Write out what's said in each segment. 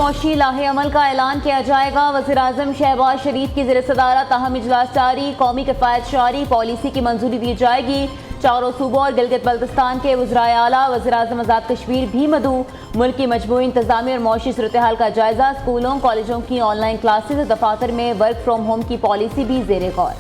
मौशी लाहे अमल का ऐलान किया जाएगा। वज़ीर-ए-आज़म शहबाज शरीफ की ज़ेर सदारत ताहम इजलास जारी। कौमी किफ़ायत शारी पॉलिसी की मंजूरी दी जाएगी। चारों सूबों और गिलगित बल्तिस्तान के वज़राए आला वज़ीर-ए-आज़म आज़ाद कश्मीर भी मदऊ। मुल्क की मजमूई इंतज़ामी और मौशी सूरत हाल का जायजा। स्कूलों कॉलेजों की ऑनलाइन क्लासेज, दफातर में वर्क फ्राम होम की पॉलिसी भी ज़ेर गौर।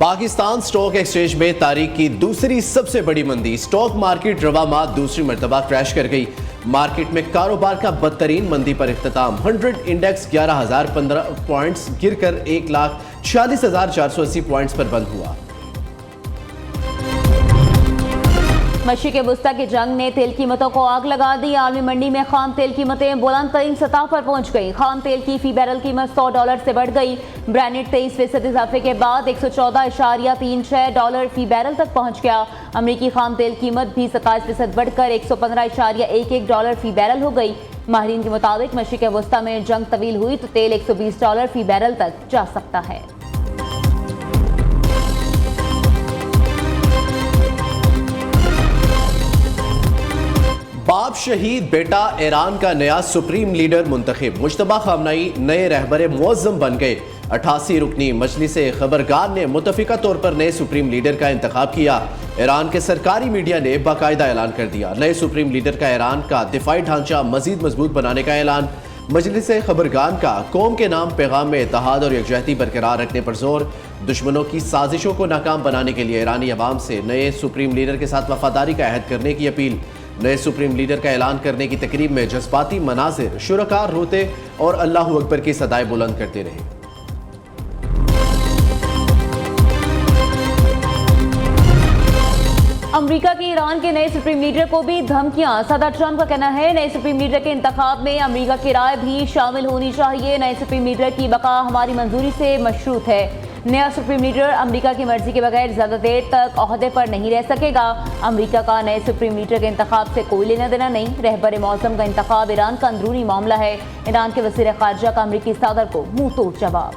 पाकिस्तान स्टॉक एक्सचेंज में तारीख की दूसरी सबसे बड़ी मंदी। स्टॉक मार्केट रवा माह दूसरी मरतबा क्रैश कर गई। मार्केट में कारोबार का बदतरीन मंदी पर इख्तिताम। 100 इंडेक्स 11,015 पॉइंट्स गिरकर 1,46,480 पॉइंट्स पर बंद हुआ। मशरिक़ वुस्ता की जंग ने तेल कीमतों को आग लगा दी। आलमी मंडी में खाम तेल कीमतें बुलंद तरीन सतह पर पहुंच गई। खाम तेल की फी बैरल कीमत $100 से बढ़ गई। ब्रांडेड 23% इजाफे के बाद $114.36 फी बैरल तक पहुंच गया। अमरीकी खाम तेल कीमत भी 27% बढ़कर $115.11 फी बैरल हो गई। माहिरीन के मुताबिक मशरिक़ वुस्ता में जंग तवील हुई तो तेल $120 फी बैरल तक जा सकता है। बाप शहीद बेटा ईरान का नया सुप्रीम लीडर मुंतखब। मुश्तबा खामनाई नए रहबर मुअज़्ज़म बन गए। 88 रुकनी मजलिस खबरगार ने मुतफ़िका तौर पर नए सुप्रीम लीडर का इंतखाब किया। ईरान के सरकारी मीडिया ने बाकायदा ऐलान कर दिया। नए सुप्रीम लीडर का ईरान का दिफाई ढांचा मजीद मजबूत बनाने का ऐलान। मजलिस खबरगान का कौम के नाम पैगाम में इत्तेहाद और यकजहती बरकरार रखने पर जोर। दुश्मनों की साजिशों को नाकाम बनाने के लिए ईरानी अवाम से नए सुप्रीम लीडर के साथ वफादारी का अहद करने की अपील। नए सुप्रीम लीडर का ऐलान करने की तकरीब में जज्बाती मनाजिर, शुरका रोते और अल्लाहू अकबर की सदाएं बुलंद करते रहे। अमेरिका के ईरान के नए सुप्रीम लीडर को भी धमकियां। सदर ट्रंप का कहना है नए सुप्रीम लीडर के इंतखाब में अमेरिका की राय भी शामिल होनी चाहिए। नए सुप्रीम लीडर की बका हमारी मंजूरी से मशरूत है। नया सुप्रीम लीडर अमेरिका की मर्जी के बगैर ज़्यादा देर तक ओहदे पर नहीं रह सकेगा। अमेरिका का नए सुप्रीम लीडर के इंतखाब से कोई लेना देना नहीं। रहबर मौज़म का इंतखाब ईरान का अंदरूनी मामला है। ईरान के वज़ीर ख़ारजा का अमेरिकी सदर को मुंह तोड़ जवाब।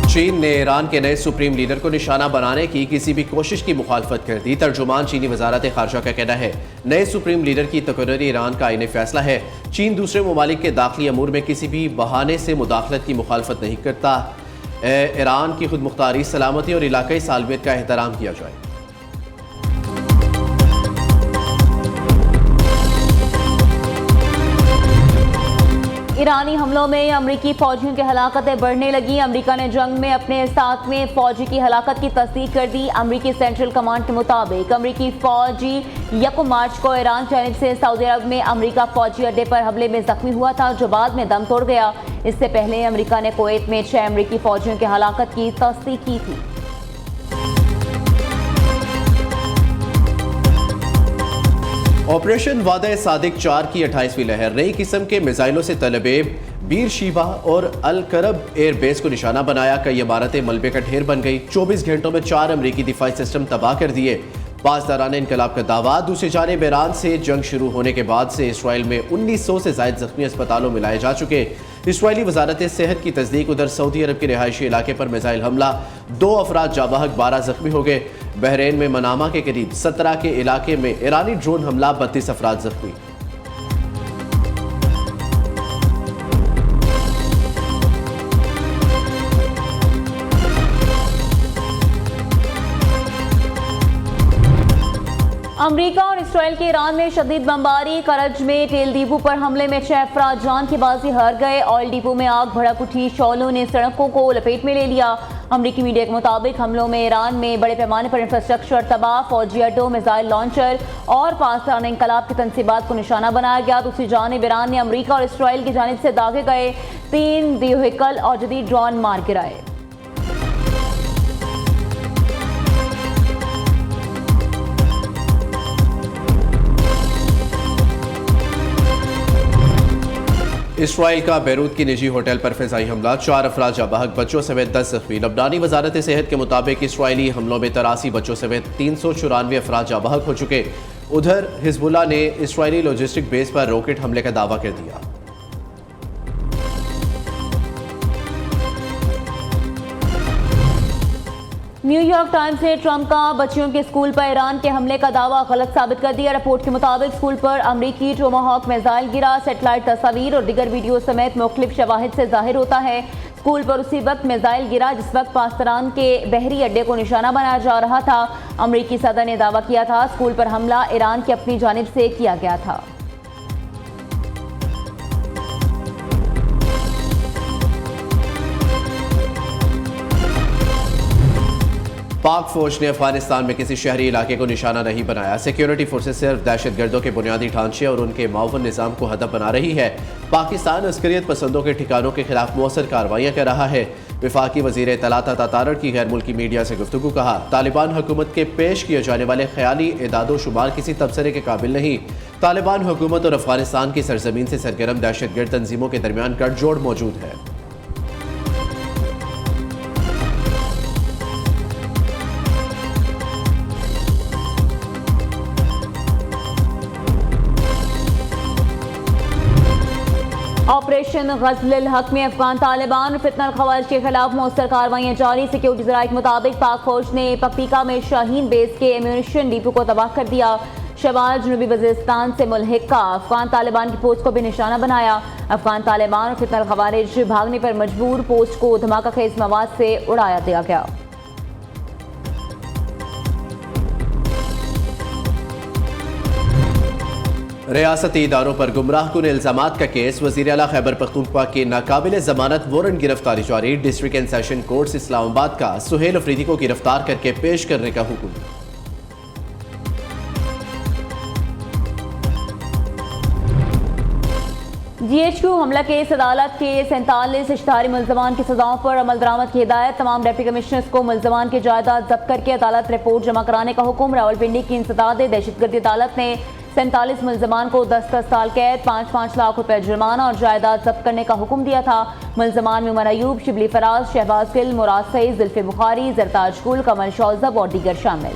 चीन ने ईरान के नए सुप्रीम लीडर को निशाना बनाने की किसी भी कोशिश की मुखालफत कर दी। तर्जुमान चीनी वजारत खारजा का कहना है नए सुप्रीम लीडर की तकर्री ईरान का आईनी फैसला है। चीन दूसरे ममालिक के दाखिली अमूर में किसी भी बहाने से मुदाखलत की मुखालफत नहीं करता। ईरान की खुद मुख्तारी, सलामती और इलाकाई सालमियत का एहतराम किया जाए। ईरानी हमलों में अमरीकी फौजियों की हलाकतें बढ़ने लगी। अमरीका ने जंग में अपने 7वें फौजी की हलाकत की तस्दीक कर दी। अमरीकी सेंट्रल कमांड के मुताबिक अमरीकी फौजी 1 मार्च को ईरान जानिब से सऊदी अरब में अमरीका फौजी अड्डे पर हमले में जख्मी हुआ था, जो बाद में दम तोड़ गया। इससे पहले अमरीका ने कुवैत में 6 अमरीकी फौजियों की हलाकत की तस्दीक की थी। ऑपरेशन वादा सादिक 4 की 28वीं लहर। नई किस्म के मिसाइलों से तलबेब बीर शीबा और अल करब एयरबेस को निशाना बनाया। कई इमारतें मलबे का ढेर बन गई। 24 घंटों में 4 अमरीकी दिफाई सिस्टम तबाह कर दिए। पासदारान इनकलाब का दावा। दूसरी जानिब ईरान से जंग शुरू होने के बाद से इसराइल में 1900 से ज्यादा जख्मी अस्पतालों में लाए जा चुके। इसराइली वजारत सेहत की तस्दीक। उधर सऊदी अरब के रिहायशी इलाके पर मिसाइल हमला, 2 अफराद जाबाहक, 12 जख्मी हो गए। बहरीन में मनामा के करीब 17 के इलाके में ईरानी ड्रोन हमला, 32 अफराद जख्मी। अमरीका और इसराइल के ईरान में शदीद बमबारी। करज में तेल डिपो पर हमले में 6 अफराद जान की बाजी हार गए। ऑयल डिपो में आग भड़क उठी। शौलों ने सड़कों को लपेट में ले लिया। अमरीकी मीडिया के मुताबिक हमलों में ईरान में बड़े पैमाने पर इंफ्रास्ट्रक्चर तबाह, फौजी अड्डों, मिसाइल लॉन्चर और पासदारान इनकलाब की तनसीबात को निशाना बनाया गया। दूसरी जानिब ईरान ने अमरीका और इसराइल की जानिब से दागे गए 3 व्हीकल और जदीद ड्रोन मार गिराए। इसराइल का बैरूत की निजी होटल पर फिजाई हमला, 4 अफराद जाबाहक, बच्चों समेत 10 जख्मी। लबनानी वजारत सेहत के मुताबिक इसराइली हमलों में 83 बच्चों समेत 394 अफराद जाबाहक हो चुके। उधर हिजबुल्लाह ने इसराइली लॉजिस्टिक बेस पर रॉकेट हमले का दावा कर दिया। न्यूयॉर्क टाइम्स ने ट्रंप का बच्चियों के स्कूल पर ईरान के हमले का दावा गलत साबित कर दिया। रिपोर्ट के मुताबिक स्कूल पर अमरीकी टोमाहॉक मिसाइल गिरा। सेटेलाइट तस्वीर और दीगर वीडियो समेत मुख्तलिफ शवाहिद से जाहिर होता है स्कूल पर उसी वक्त मिसाइल गिरा जिस वक्त पाकिस्तान के बहरी अड्डे को निशाना बनाया जा रहा था। अमरीकी सदर ने दावा किया था स्कूल पर हमला ईरान की अपनी जानिब से किया गया था। पाक फौज ने अफगानिस्तान में किसी शहरी इलाके को निशाना नहीं बनाया। सिक्योरिटी फोर्सेज सिर्फ दहशतगर्दों के बुनियादी ढांचे और उनके मावन निज़ाम को हदफ बना रही है। पाकिस्तान अस्करियत पसंदों के ठिकानों के खिलाफ मौसर कार्रवाइयाँ कर रहा है। वफाकी वज़ीर इत्तलात तातारड़ की गैर मुल्की मीडिया से गुफ्तगू कहा, तालिबान हुकूमत के पेश किए जाने वाले ख्याली इदादो शुमार किसी तबसरे के काबिल नहीं। तालिबान हुकूमत और अफगानिस्तान की सरजमीन से सरगर्म दहशतगर्द तंजीमों के दरमियान गठजोड़ मौजूद है। ऑपरेशन गज़ल हक में अफगान तालिबान और फितनल खवारिज के खिलाफ मौसर कार्रवाइयाँ जारी। सिक्योरिटी ज़राए के मुताबिक पाक फौज ने पक्तिका में शाहीन बेस के एम्यूनिशन डिपो को तबाह कर दिया। शमाल जनूबी वज़ीरिस्तान से मुल्हिका अफगान तालिबान की पोस्ट को भी निशाना बनाया। अफगान तालिबान और फितनल खवारिज भागने पर मजबूर, पोस्ट को धमाका खेज मवाद से उड़ाया दिया गया। रियासती इदारों पर गुमराहकुन इल्जामात का केस। वज़ीर आला खैबर पख्तूनख्वा की नाकाबिल जमानत वारंट गिरफ्तारी जारी। District and session court Islamabad का सुहेल अफरीदी को गिरफ्तार करके पेश करने का हुक्म। GHQ हमला केस अदालत के 47 इश्तहारी मुल्ज़मान की सजाओं पर अमल दरामद की हिदायत। तमाम डिप्टी कमिश्नर्स को मुल्ज़मान की जायदाद जब्त करके अदालत रिपोर्ट जमा कराने का हुक्म। रावलपिंडी की इंसदाद दहशतगर्दी अदालत ने 47 मुल्ज़मान को 10-10 साल कैद, 5-5 लाख रुपए जुर्माना और जायदाद जब्त करने का हुक्म दिया था। मुल्ज़मान में उमर अयूब, शिबली फराज, शहबाज गिल, मुराद सईद, जुल्फे बुखारी, जरताज गुल, कमल शौजब और दीगर शामिल।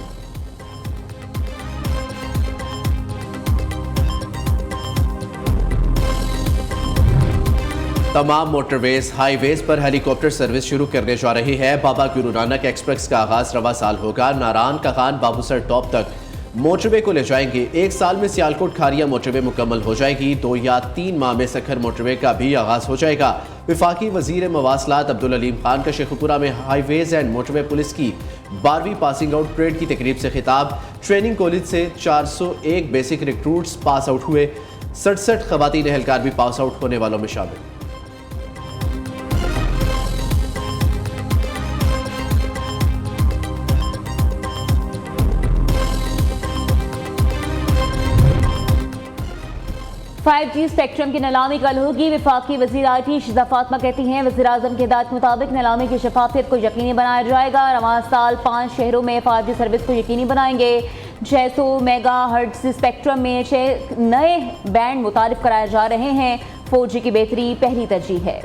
तमाम मोटरवेज हाईवेज पर हेलीकॉप्टर सर्विस शुरू करने जा रही है। बाबा गुरु नानक एक्सप्रेस का आगाज रवा साल होगा। नारान का खान बाबूसर टॉप तक मोटरवे को ले जाएंगे। 1 साल में सियालकोट खारिया मोटरवे मुकम्मल हो जाएगी। 2 या 3 माह में सखर मोटरवे का भी आगाज हो जाएगा। वफाकी वजीर मवासलात अब्दुल अलीम खान का शेखुपुरा में हाईवेज एंड मोटरवे पुलिस की 12वीं पासिंग आउट परेड की तकरीब से खिताब। ट्रेनिंग कॉलेज से 401 बेसिक रिक्रूट्स पास आउट हुए। 67 खवातीन एहलकार भी पास आउट होने वालों में शामिल। फाइव जी स्पेक्ट्रम की नीलामी कल होगी। वफाकी वज़ीर IT शिजा फातिमा कहती हैं वज़ीर आज़म की हिदायत के मुताबिक नीलामी की शफाफियत को यकीनी बनाया जाएगा। रवां साल 5 शहरों में 5G सर्विस को यकीनी बनाएंगे। 600 मेगा हर्ट्ज स्पेक्ट्रम में 6 नए बैंड मुतारिफ कराए जा रहे हैं। 4G की बेहतरी पहली तरजीह है।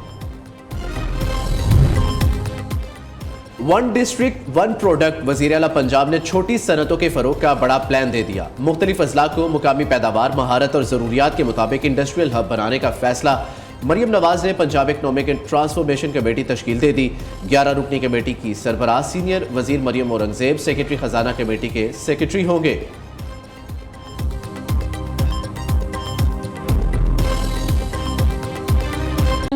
1 डिस्ट्रिक्ट 1 प्रोडक्ट। वज़ीर आला पंजाब ने छोटी सनतों के फरोग का बड़ा प्लान दे दिया। मुख्तलिफ अजला को मुकामी पैदावार, महारत और ज़रूरियात के मुताबिक इंडस्ट्रियल हब बनाने का फैसला। मरियम नवाज ने Punjab economic and transformation committee तश्कील दे दी। 11 रुकनी कमेटी की सरबराह सीनियर वज़ीर मरियम औरंगजेब सेक्रेटरी खजाना कमेटी के सेक्रेटरी होंगे।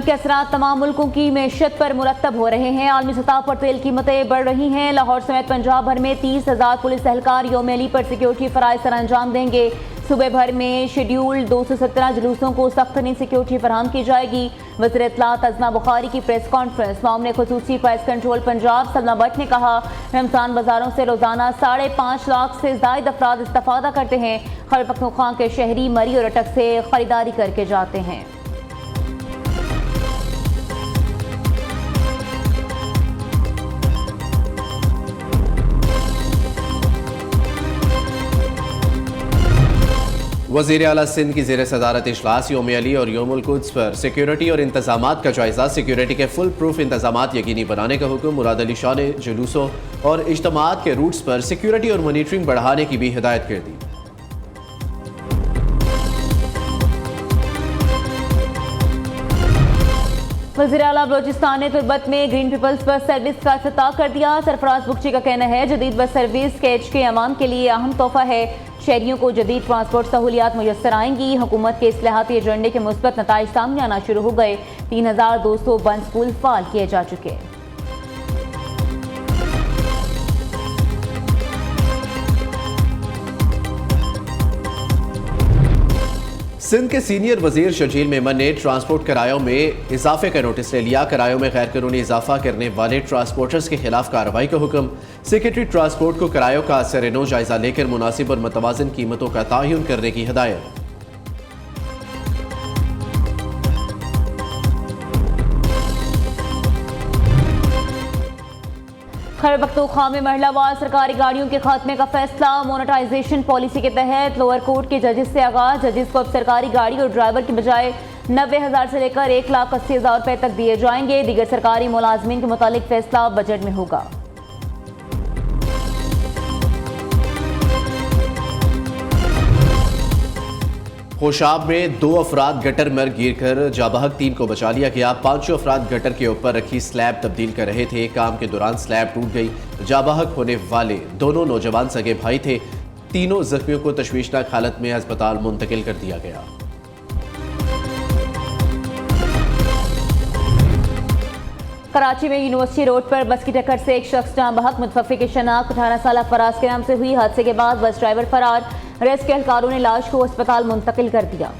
के असरात तमाम मुल्कों की मैशत पर मुरतब हो रहे हैं। आलमी सतह पर तेल कीमतें बढ़ रही हैं। लाहौर समेत पंजाब भर में 30,000 पुलिस एहलकार यौम अली पर सिक्योरिटी फराइज सर अंजाम देंगे। सूबे भर में शेड्यूल्ड 217 जुलूसों को सख्त तरीन सिक्योरिटी फराहम की जाएगी। वज़ीर इत्तलात अज़मा बुखारी की प्रेस कॉन्फ्रेंस। मामले खुसूसी प्राइस कंट्रोल पंजाब सलमा भट्ट ने कहा, रमजान बाजारों से रोजाना 5.5 लाख से ज़ायद अफराद इस्तेफादा करते हैं। खैबर पख्तूनख्वा के शहरी मरी और अटक से खरीदारी करके जाते हैं। वज़ीर आला सिंध की ज़ेर सदारत इजलास यौम अली और यौमुल कुद्स पर सिक्योरिटी और इंतजामात का जायज़ा। सिक्योरिटी के फुल प्रूफ इंतजामात यकीनी बनाने का हुक्म। मुराद अली शाह ने जुलूसों और इज्तिमात के रूट्स पर सिक्योरिटी और मॉनिटरिंग बढ़ाने की भी हिदायत कर दी। वज़ीर आला बलोचिस्तान ने तुर्बत में ग्रीन पीपल्स बस सर्विस का इफ्तिताह कर दिया। सरफराज बुगची का कहना है जदीद बस सर्विस कैच के अवाम के लिए अहम तोहफा है। शहरियों को जदीद ट्रांसपोर्ट सहूलियात मुयसर आएंगी। हुकूमत के इस्लाहाती एजेंडे के मुस्बत नताइज सामने आना शुरू हो गए। 3200 बंद स्कूल फाल किए जा चुके। सिंध के सीनियर वजीर शजील मेमन ने ट्रांसपोर्ट किरायों में इजाफे का नोटिस ले लिया। किरायों में गैर कानूनी इजाफा करने वाले ट्रांसपोर्टर्स के खिलाफ कार्रवाई का हुक्म। सेक्रेटरी ट्रांसपोर्ट को किरायों का असर-ए-नौ जायजा लेकर मुनासिब और मतवाज़िन कीमतों का तयन करने की हिदायत। खैबर पख्तूनख्वा में महिलावार सरकारी गाड़ियों के खात्मे का फैसला। मोनेटाइजेशन पॉलिसी के तहत लोअर कोर्ट के जजेस से आगाज। जजेस को अब सरकारी गाड़ी और ड्राइवर की बजाय 90,000 से लेकर 1,80,000 रुपए तक दिए जाएंगे। दीगर सरकारी मुलाजमीन के मुतालिक फैसला बजट में होगा। होशाब में 2 अफराद गटर में गिरकर जाबहक 3 को बचा लिया गया। 5 अफराद गटर के ऊपर रखी स्लैब तब्दील कर रहे थे। काम के दौरान स्लैब टूट गई। जाबहक होने वाले दोनों नौजवान सगे भाई थे। तीनों जख्मियों को तशवीशनाक हालत में अस्पताल मुंतकिल कर दिया गया। कराची में यूनिवर्सिटी रोड पर बस की टक्कर से एक शख्स जाँ बहक। मुतवफ़्फ़ी की शनाख्त 18 साल फराज के नाम से हुई। हादसे के बाद बस ड्राइवर फरार। रेस्क्यू एहलकारों ने लाश को अस्पताल मुंतकिल कर दिया।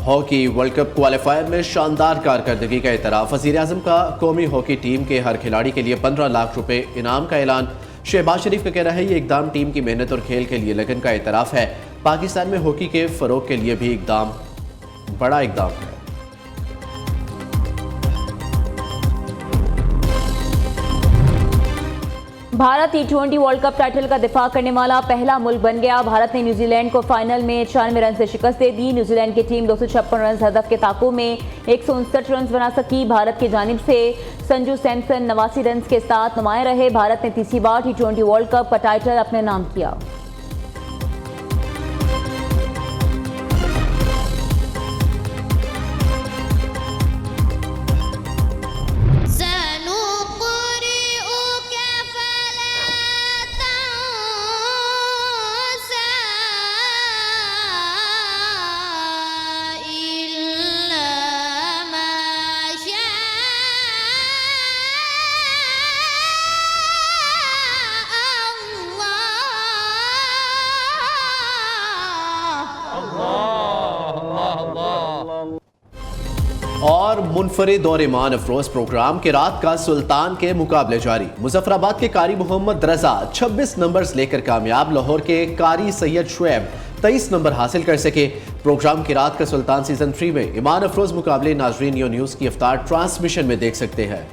हॉकी वर्ल्ड कप क्वालिफायर में शानदार कारकर्दगी का एतराफ़। वज़ीर-ए-आज़म का कौमी हॉकी टीम के हर खिलाड़ी के लिए 15 लाख रुपए इनाम का ऐलान। शहबाज शरीफ का कहना है ये इकदाम टीम की मेहनत और खेल के लिए लगन का एतराफ़ है। पाकिस्तान में हॉकी के फ़रोग़ के लिए भी बड़ा इकदाम है। Bharat T20 world cup title का दिफा करने वाला पहला मुल्क बन गया। भारत ने न्यूजीलैंड को फाइनल में 96 रन से शिकस्त दे दी। न्यूजीलैंड की टीम 256 रन हदफ के ताकों में 159 रन बना सकी। भारत की जानिब से संजू सैमसन 89 रन के साथ नुमाया रहे। भारत ने तीसरी बार T20 वर्ल्ड कप का टाइटल अपने नाम किया। और मुनफरिद और ईमान अफरोज प्रोग्राम के रात का सुल्तान के मुकाबले जारी। मुजफ्फराबाद के कारी मोहम्मद रजा 26 नंबर्स लेकर कामयाब। लाहौर के कारी सैयद शुएब 23 नंबर हासिल कर सके। प्रोग्राम की रात का सुल्तान सीजन 3 में ईमान अफरोज मुकाबले नाजरीन यो न्यूज़ की इफ्तार ट्रांसमिशन में देख सकते हैं।